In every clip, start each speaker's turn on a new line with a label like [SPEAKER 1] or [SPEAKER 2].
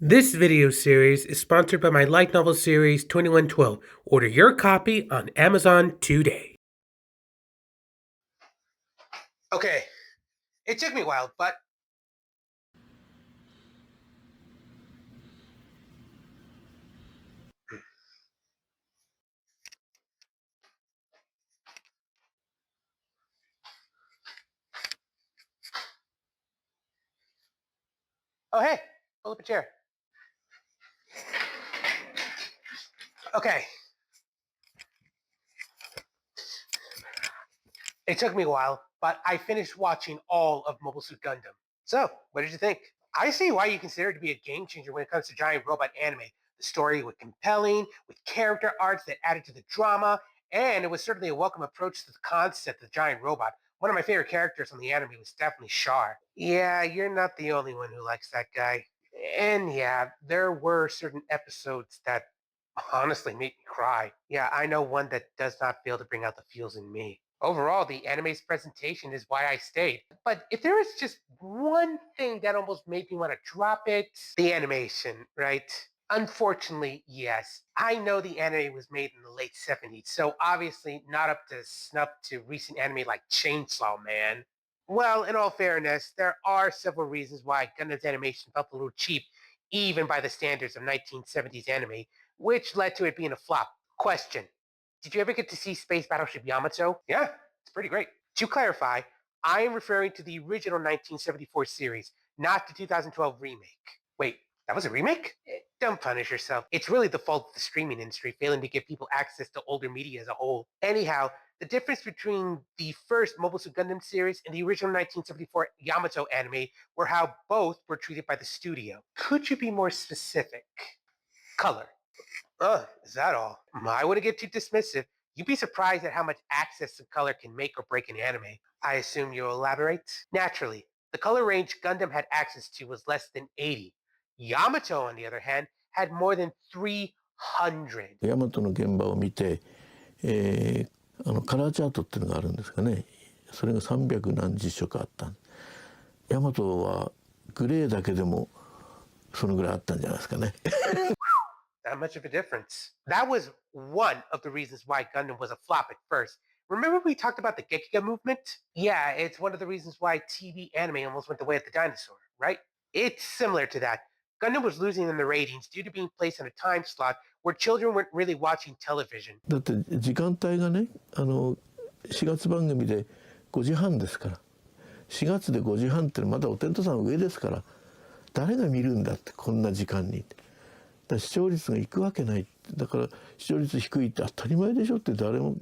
[SPEAKER 1] This video series is sponsored by my light novel series 2112. Order your copy on Amazon today. Okay, it took me a while, but... Oh, hey, pull up a chair. Okay. It took me a while, but I finished watching all of Mobile Suit Gundam. So, what did you think? I see why you consider it to be a game changer when it comes to giant robot anime. The story was compelling, with character arcs that added to the drama, and it was certainly a welcome approach to the concept of the giant robot. One of my favorite characters on the anime was definitely Char. Yeah, you're not the only one who likes that guy. And yeah, there were certain episodes that honestly made me cry. Yeah, I know one that does not fail to bring out the feels in me. Overall, the anime's presentation is why I stayed. But if there is just one thing that almost made me want to drop it, the animation, right? Unfortunately, yes. I know the anime was made in the late 70s, so obviously not up to snuff to recent anime like Chainsaw Man. Well, in all fairness, there are several reasons why Gundam's animation felt a little cheap, even by the standards of 1970s anime, which led to it being a flop. Question: did you ever get to see Space Battleship Yamato? Yeah, it's pretty great. To clarify, I am referring to the original 1974 series, not the 2012 remake. Wait, that was a remake? Don't punish yourself. It's really the fault of the streaming industry failing to give people access to older media as a whole. Anyhow, the difference between the first Mobile Suit Gundam series and the original 1974 Yamato anime were how both were treated by the studio. Could you be more specific? Color. Is that all? I wouldn't get too dismissive. You'd be surprised at how much access to color can make or break an anime. I assume you'll elaborate? Naturally, the color range Gundam had access to was less than 80. Yamato, on the other hand, had more than 300.
[SPEAKER 2] ヤマトの現場を見て、カラーチャートっていうのがあるんですかね。それが300何十色あった。ヤマトはグレーだけでもそのぐらいあったんじゃないですかね。
[SPEAKER 1] That much of a difference. That was one of the reasons why Gundam was a flop at first. Remember we talked about the Gekiga movement? Yeah, it's one of the reasons why TV anime almost went the way of the dinosaur, right? It's similar to that. Gundam was losing in the ratings due to being placed in a time slot where children weren't really watching television.
[SPEAKER 2] だって時間帯がね、4月番組で5時半ですから。4月で5時半ってまだお天道さん上ですから、誰が見るんだってこんな時間に。だ視聴率がいくわけない。だから視聴率低いって当たり前でしょって誰も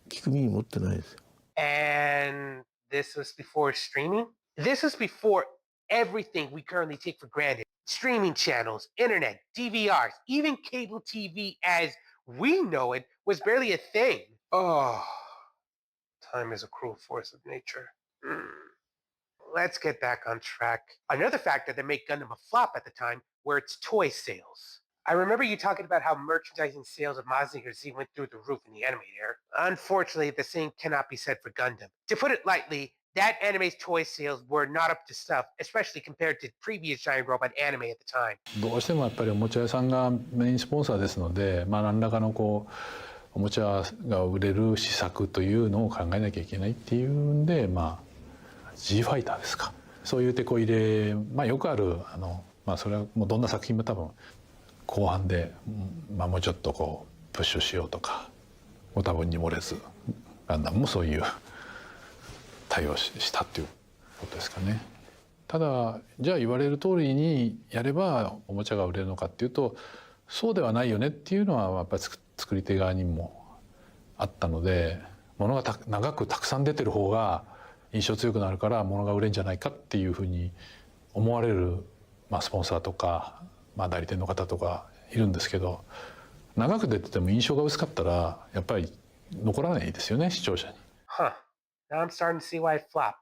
[SPEAKER 2] 聞く耳持ってないですよ。
[SPEAKER 1] And this was before streaming? This was before everything we currently take for granted. Streaming channels, internet, DVRs, even cable TV as we know it was barely a thing. Oh, time is a cruel force of nature. Let's get back on track. Another factor that made Gundam a flop at the time were its toy sales. I remember you talking about how merchandising sales of Mazinger Z went through the roof in the anime era. Unfortunately, the same cannot be said for Gundam. To put it lightly, that anime's toy sales were not up to snuff, especially compared to previous giant robot anime at the time.
[SPEAKER 3] どうしてもやっぱりおもちゃ屋さんがメインスポンサーですので、何らかのおもちゃが売れる施策というのを考えなきゃいけないっていうんで、G ファイターですか。そういう手こ入れ、よくあるそれはもうどんな作品も多分後半で、もうちょっとプッシュしようとか、ご多分に漏れずガンダムもそういう対応したっていうことですかね。ただじゃあ言われる通りにやればおもちゃが売れるのかっていうとそうではないよねっていうのはやっぱり作り手側にもあったので、物が長くたくさん出てる方が印象強くなるから物が売れるんじゃないかっていうふうに思われる、スポンサーとか、代理店の方とかいるんですけど、長く出てても印象が薄かったらやっぱり残らないですよね、視聴者に。
[SPEAKER 1] Huh. Now I'm starting to see why it flopped.